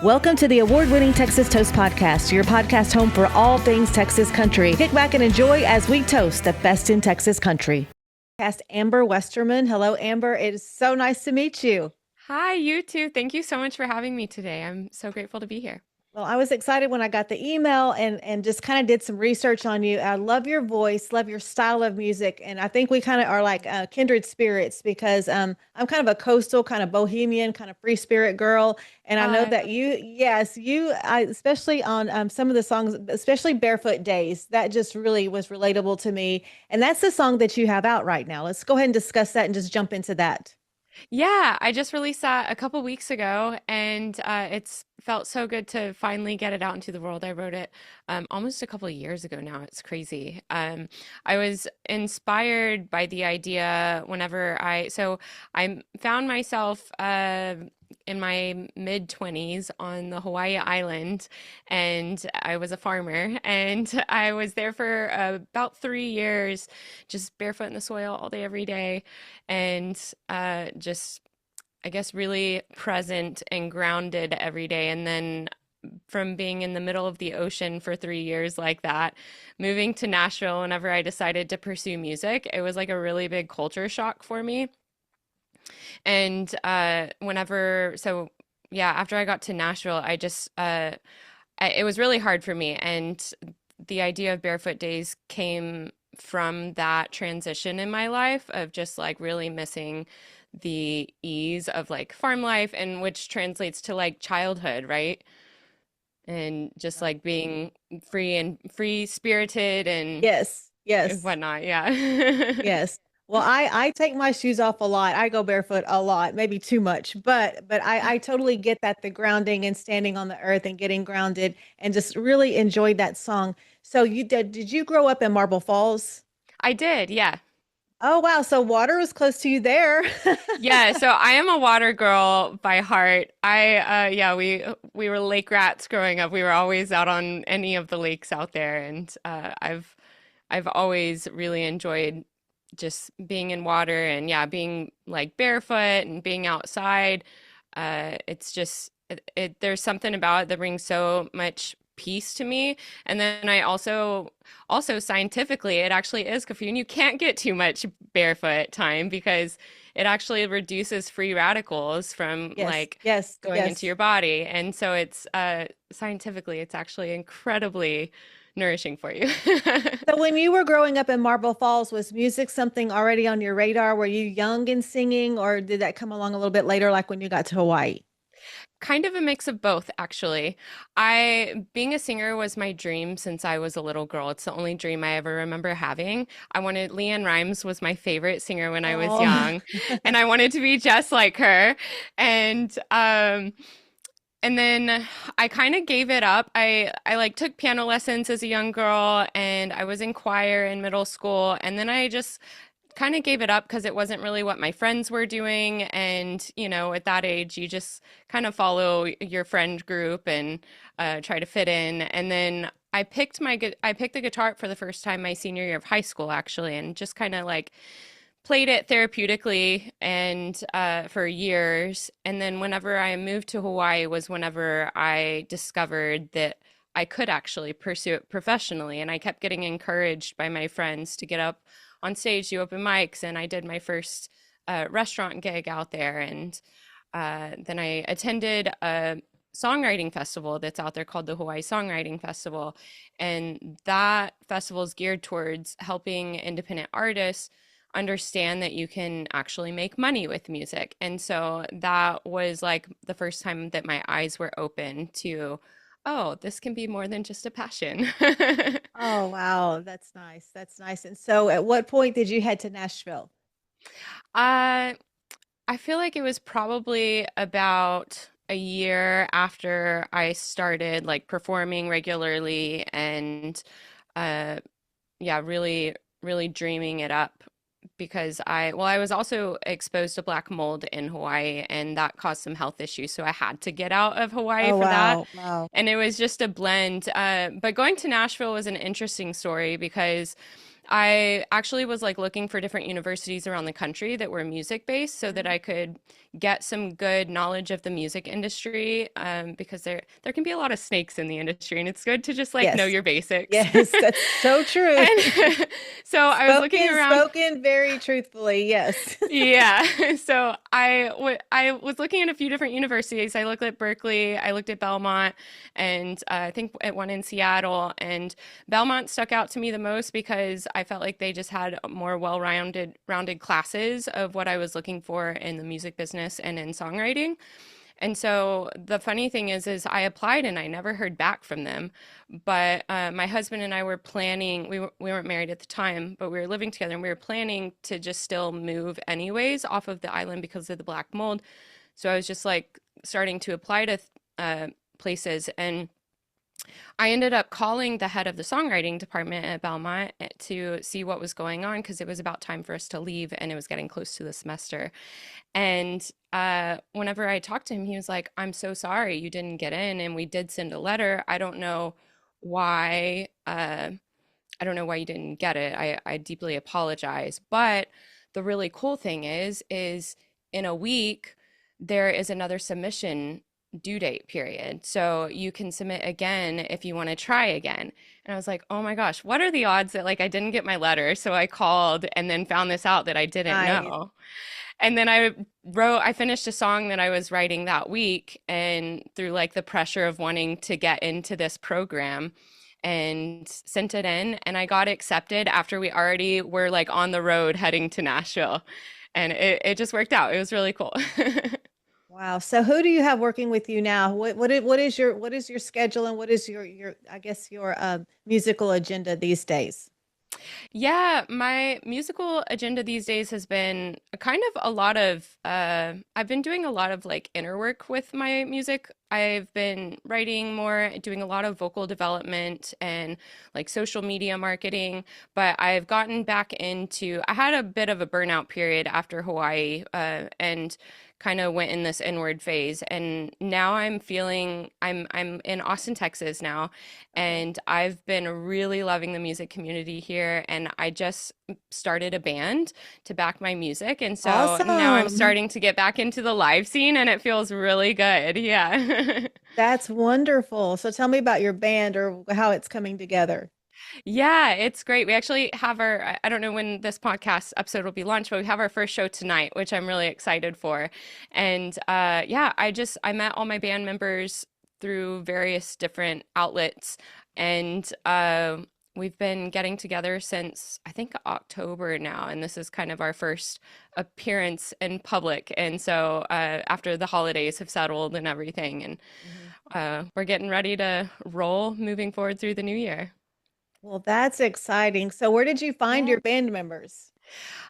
Welcome to the award-winning Texas Toast Podcast, your podcast home for all things Texas country. Kick back and enjoy as we toast the best in Texas country. Cast Amber Westerman. Hello, Amber. It is so nice to meet you. Hi, you too. Thank you so much for having me today. I'm so grateful to be here. Well, I was excited when I got the email and just kind of did some research on you. I love your voice, love your style of music, and I think we kind of are like kindred spirits because I'm kind of a coastal, kind of bohemian, kind of free spirit girl, and I know I that love you, yes, especially on some of the songs, especially Barefoot Days, that just really was relatable to me, and that's the song that you have out right now. Let's go ahead and discuss that and just jump into that. Yeah, I just released that a couple weeks ago, and it's felt so good to finally get it out into the world. I wrote it almost a couple of years ago now. It's crazy. I was inspired by the idea so I found myself in my mid 20s on the Hawaii island, and I was a farmer, and I was there for about 3 years, just barefoot in the soil all day, every day, and just, I guess, really present and grounded every day. And then from being in the middle of the ocean for 3 years like that, moving to Nashville whenever I decided to pursue music, it was like a really big culture shock for me. And yeah, after I got to Nashville, it was really hard for me. And the idea of Barefoot Days came from that transition in my life of just like really missing the ease of like farm life, and which translates to like childhood, right? And just like being free spirited and Yes, yes. whatnot. Yeah. Yes. Well, I take my shoes off a lot. I go barefoot a lot, maybe too much, but I totally get that the grounding and standing on the earth and getting grounded and just really enjoyed that song. So did you grow up in Marble Falls? I did, yeah. Oh wow, so water was close to you there. Yeah, so I am a water girl by heart. Yeah, we were lake rats growing up. We were always out on any of the lakes out there, and I've always really enjoyed just being in water, and yeah, being like barefoot and being outside. It's just there's something about it that brings so much peace to me. And then I also scientifically, it actually is caffeine. You can't get too much barefoot time because it actually reduces free radicals from Yes, like yes, going into yes. your body. And so it's scientifically, it's actually incredibly nourishing for you. So when you were growing up in Marble Falls, was music something already on your radar? Were you young and singing, or did that come along a little bit later, like when you got to Hawaii? Kind of a mix of both, actually. I Being a singer was my dream since I was a little girl. It's the only dream I ever remember having. Leanne Rimes was my favorite singer when I was Oh, young, and I wanted to be just like her. And and then I kind of gave it up. I like took piano lessons as a young girl, and I was in choir in middle school, and then I just kind of gave it up because it wasn't really what my friends were doing. And, at that age, you just kind of follow your friend group and try to fit in. And then I picked the guitar up for the first time my senior year of high school, actually, and just kind of like played it therapeutically and for years. And then whenever I moved to Hawaii was whenever I discovered that I could actually pursue it professionally. And I kept getting encouraged by my friends to get up on stage, do open mics, and I did my first restaurant gig out there. And then I attended a songwriting festival that's out there called the Hawaii Songwriting Festival. And that festival is geared towards helping independent artists understand that you can actually make money with music. And so that was like the first time that my eyes were open to, oh, this can be more than just a passion. oh wow, that's nice. That's nice. And so, at what point did you head to Nashville? uh, I feel like it was probably about a year after I started like performing regularly and uh yeah, really really dreaming it up because I was also exposed to black mold in Hawaii, and that caused some health issues, so I had to get out of Hawaii Oh for that. wow, wow. And it was just a blend. But going to Nashville was an interesting story because I actually was like looking for different universities around the country that were music based so that Mhm. I could get some good knowledge of the music industry, because there can be a lot of snakes in the industry, and it's good to just like know Yes. your basics. Yes, that's so true. And so I was looking around. Spoken very truthfully. Yes. Yeah. So I was looking at a few different universities. I looked at Berkeley, I looked at Belmont, and I think at one in Seattle. And Belmont stuck out to me the most because I felt like they just had more rounded classes of what I was looking for in the music business and in songwriting. And so the funny thing is I applied and I never heard back from them. But my husband and I were planning. We weren't married at the time, but we were living together, and we were planning to just still move anyways off of the island because of the black mold. So I was just like starting to apply to places, and I ended up calling the head of the songwriting department at Belmont to see what was going on because it was about time for us to leave and it was getting close to the semester. And whenever I talked to him, he was like, "I'm so sorry you didn't get in, and we did send a letter. I don't know why. I don't know why you didn't get it. I deeply apologize. But the really cool thing is in a week there is another submission due date period. So you can submit again if you want to try again." And I was like, "Oh my gosh, what are the odds that like I didn't get my letter?" So I called and then found this out that I didn't Nice. know. And then I finished a song that I was writing that week, and through like the pressure of wanting to get into this program, and sent it in, and I got accepted after we already were like on the road heading to Nashville. And it just worked out. It was really cool. Wow. So who do you have working with you now? What is your schedule and what is your I guess your musical agenda these days? Yeah, my musical agenda these days has been kind of a lot of I've been doing a lot of like inner work with my music. I've been writing more, doing a lot of vocal development and like social media marketing, but I've gotten back into I had a bit of a burnout period after Hawaii, and kind of went in this inward phase, and now I'm in Austin, Texas now, Okay. and I've been really loving the music community here. And I just started a band to back my music. And so now I'm Awesome. starting to get back into the live scene, and it feels really good. Yeah. That's wonderful. So tell me about your band or how it's coming together. Yeah, it's great. We actually have I don't know when this podcast episode will be launched, but we have our first show tonight, which I'm really excited for. And yeah, I met all my band members through various different outlets, and we've been getting together since I think October now, and this is kind of our first appearance in public. And so after the holidays have settled and everything, and Mhm. we're getting ready to roll moving forward through the new year. Well, that's exciting. So where did you find Yeah. your band members?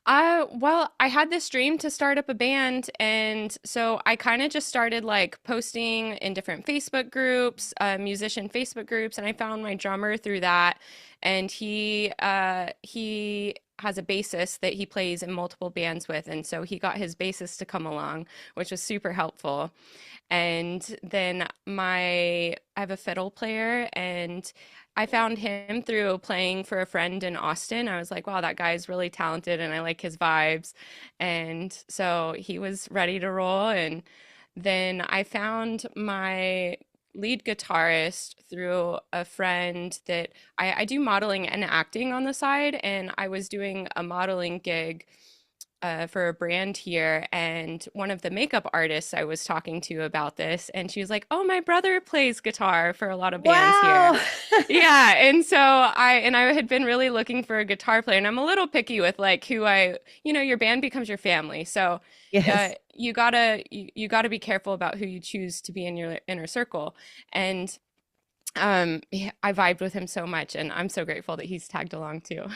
Well, I had this dream to start up a band, and so I kind of just started like posting in different Facebook groups, musician Facebook groups, and I found my drummer through that. And he has a bassist that he plays in multiple bands with, and so he got his bassist to come along, which was super helpful. And then I have a fiddle player, and I found him through playing for a friend in Austin. I was like, wow, that guy's really talented and I like his vibes. And so he was ready to roll. And then I found my lead guitarist through a friend that I do modeling and acting on the side. And I was doing a modeling gig for a brand here, and one of the makeup artists I was talking to about this, and she was like, "Oh, my brother plays guitar for a lot of bands here." Wow. Yeah, and so I had been really looking for a guitar player, and I'm a little picky with like your band becomes your family, so Yes. you gotta be careful about who you choose to be in your inner circle, and yeah, I vibed with him so much, and I'm so grateful that he's tagged along too.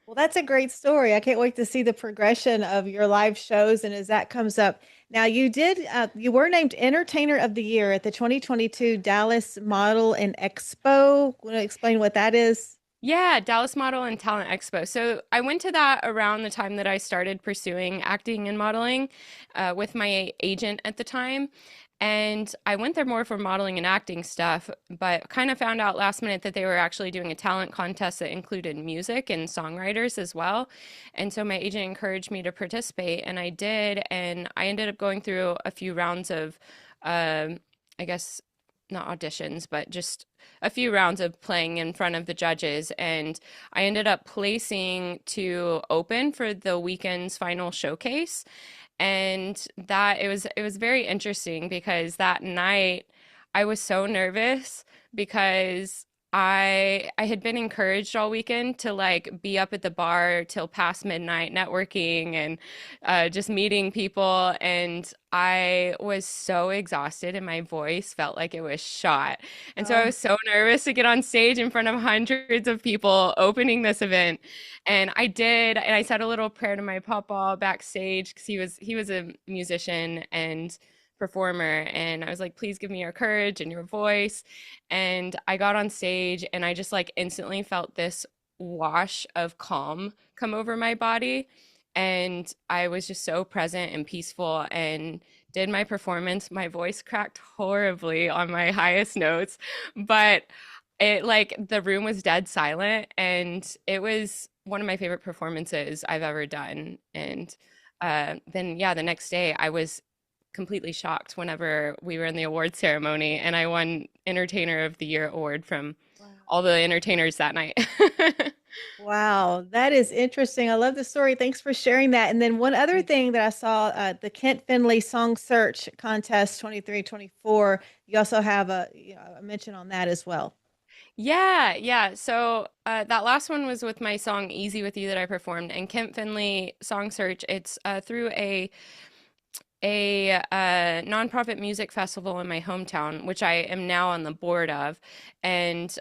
Well, that's a great story. I can't wait to see the progression of your live shows and as that comes up. Now, you were named Entertainer of the Year at the 2022 Dallas Model and Expo. Want to explain what that is? Yeah, Dallas Model and Talent Expo. So I went to that around the time that I started pursuing acting and modeling with my agent at the time. And I went there more for modeling and acting stuff, but kind of found out last minute that they were actually doing a talent contest that included music and songwriters as well. And so my agent encouraged me to participate, and I did. And I ended up going through a few rounds of, I guess, not auditions, but just a few rounds of playing in front of the judges. And I ended up placing to open for the weekend's final showcase. And that it was very interesting because that night I was so nervous because I had been encouraged all weekend to like be up at the bar till past midnight networking and just meeting people, and I was so exhausted and my voice felt like it was shot. And so I Oh, was so nervous to get on stage in front of hundreds of people opening this event. And I did, and I said a little prayer to my papa backstage because he was a musician and performer, and I was like, please give me your courage and your voice. And I got on stage and I just like instantly felt this wash of calm come over my body, and I was just so present and peaceful and did my performance. My voice cracked horribly on my highest notes, but it like the room was dead silent, and it was one of my favorite performances I've ever done. And then yeah, the next day I was completely shocked whenever we were in the award ceremony and I won Entertainer of the Year award from wow. all the entertainers that night. Wow, that is interesting. I love the story. Thanks for sharing that. And then one other thing that I saw, the Kent Finley Song Search Contest 23-24. You also have a mention on that as well. Yeah, yeah. So that last one was with my song "Easy with You" that I performed, and Kent Finley Song Search. It's through a nonprofit music festival in my hometown, which I am now on the board of. And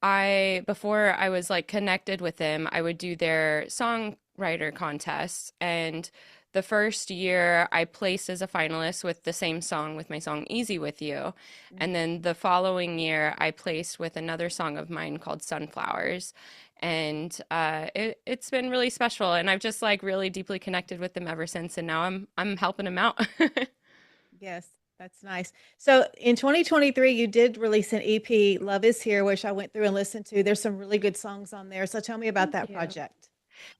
I before I was like connected with them, I would do their songwriter contests. And the first year I placed as a finalist with the same song, with my song Easy with You. And then the following year I placed with another song of mine called Sunflowers. And it's been really special, and I've just like really deeply connected with them ever since, and now I'm helping them out. Yes, that's nice. So in 2023, you did release an EP, Love Is Here, which I went through and listened to. There's some really good songs on there. So tell me about Thank that you. project.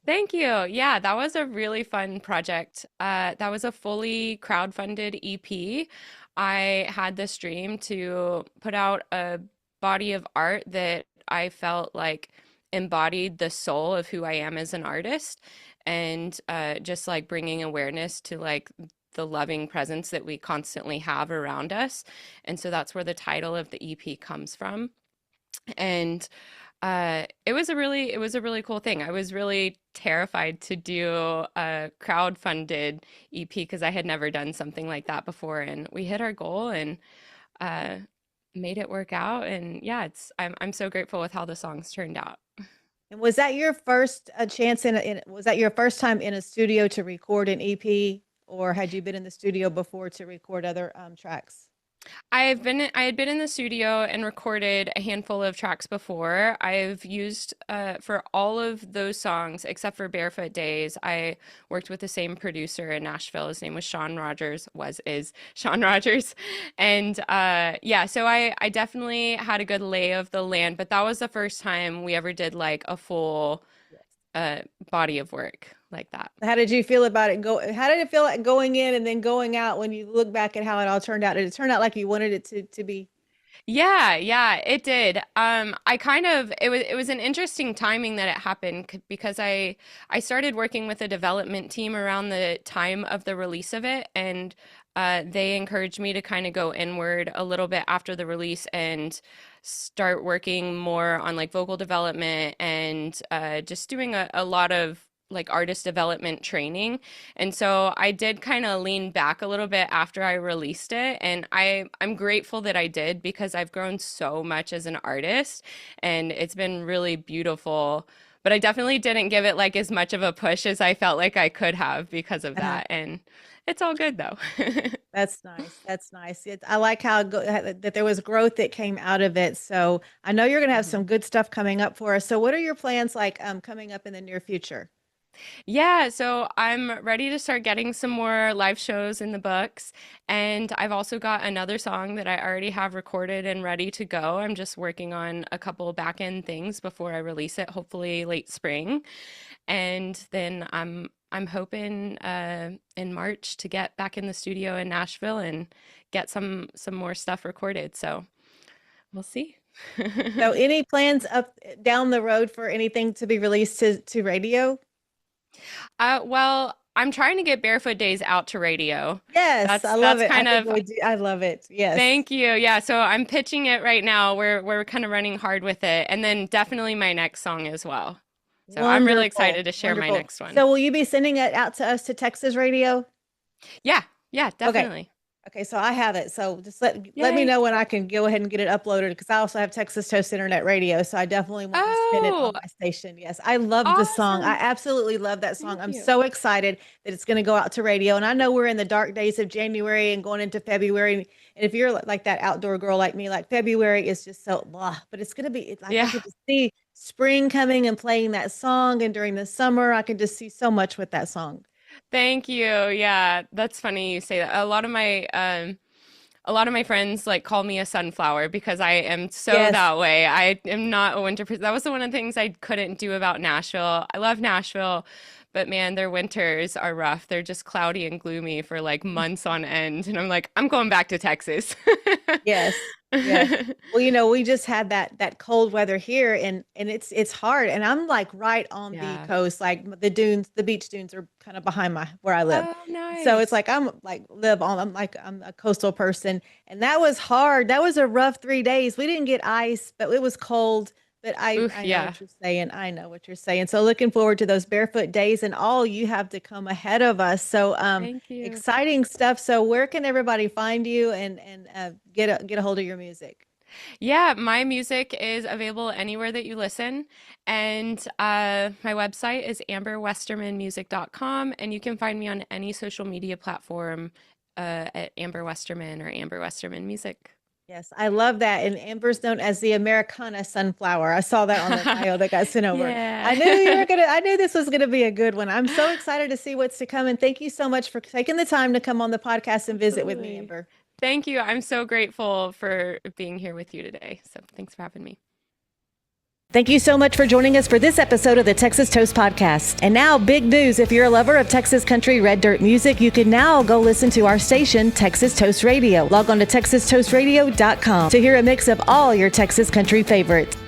Thank you. Yeah, that was a really fun project. That was a fully crowdfunded EP. I had this dream to put out a body of art that I felt like embodied the soul of who I am as an artist, and just like bringing awareness to like the loving presence that we constantly have around us. And so that's where the title of the EP comes from. And it was a really cool thing. I was really terrified to do a crowdfunded EP because I had never done something like that before, and we hit our goal and uh, made it work out. And yeah, I'm so grateful with how the songs turned out. And was that your first chance was that your first time in a studio to record an EP, or had you been in the studio before to record other tracks? I had been in the studio and recorded a handful of tracks before. I've used for all of those songs except for Barefoot Days, I worked with the same producer in Nashville. His name was Sean Rogers, was is Sean Rogers. And yeah, so I definitely had a good lay of the land, but that was the first time we ever did like a full Yes. uh body of work like that. How did you feel about it? How did it feel like going in and then going out when you look back at how it all turned out? Did it turn out like you wanted it to be? Yeah, yeah, it did. I kind of it was an interesting timing that it happened because I started working with a development team around the time of the release of it, and they encouraged me to kind of go inward a little bit after the release and start working more on like vocal development and just doing a lot of like artist development training. And so I did kind of lean back a little bit after I released it. And I'm grateful that I did because I've grown so much as an artist and it's been really beautiful. But I definitely didn't give it like as much of a push as I felt like I could have because of Uh-huh. that. And it's all good though. That's nice. That's nice. I like that there was growth that came out of it. So I know you're going to have Mhm. some good stuff coming up for us. So what are your plans like coming up in the near future? Yeah, so I'm ready to start getting some more live shows in the books. And I've also got another song that I already have recorded and ready to go. I'm just working on a couple back end things before I release it, hopefully late spring. And then I'm hoping in March to get back in the studio in Nashville and get some more stuff recorded. So we'll see. So any plans up down the road for anything to be released to radio? Well, I'm trying to get Barefoot Days out to radio. Yes, That's I love that's it. I kind think of we do. I love it. Yes. thank you. Yeah, so I'm pitching it right now. We're kind of running hard with it, and then definitely my next song as well. So I'm really Wonderful. excited to share my Wonderful. next one. So will you be sending it out to us to Texas radio? Yeah, yeah, Okay. definitely. Okay, so I have it. So just let me Yay. know when I can go ahead and get it uploaded because I also have Texas Toast Internet Radio. So I definitely want to spin it Oh, on my station. Yes, I love the song. I awesome. absolutely love that song. Thank I'm you. so excited that it's going to go out to radio. And I know we're in the dark days of January and going into February. And if you're like that outdoor girl like me, like February is just so blah, but it's going to be like I Yeah. get to see spring coming and playing that song. And during the summer, I can just see so much with that song. Thank you. Yeah, that's funny you say that. A lot of my friends like call me a sunflower because I am so Yes. that way. I am not a winter person. That was one of the things I couldn't do about Nashville. I love Nashville, but man, their winters are rough. They're just cloudy and gloomy for like months on end. And I'm like, I'm going back to Texas. Yes. Yes. Well, we just had that cold weather here and it's hard. And I'm like right on the Yeah. coast, like the dunes, the beach dunes are kind of behind my where I live. Oh, So it's nice. like I'm like I'm a coastal person. And that was hard. That was a rough 3 days. We didn't get ice, but it was cold. But Oof, I know yeah. what you're saying. I know what you're saying. So looking forward to those barefoot days and all you have to come ahead of us. So Thank you. exciting stuff. So where can everybody find you and get a hold of your music? Yeah, my music is available anywhere that you listen. And my website is amberwestermanmusic.com. And you can find me on any social media platform at Amber Westerman or Amber Westerman Music. Yes, I love that. And Amber's known as the Americana Sunflower. I saw that on the bio that got sent over. Yeah. I knew this was gonna be a good one. I'm so excited to see what's to come. And thank you so much for taking the time to come on the podcast and visit with me, Absolutely. Amber. Thank you. I'm so grateful for being here with you today. So thanks for having me. Thank you so much for joining us for this episode of the Texas Toast Podcast. And now, big news. If you're a lover of Texas country red dirt music, you can now go listen to our station, Texas Toast Radio. Log on to texastoastradio.com to hear a mix of all your Texas country favorites.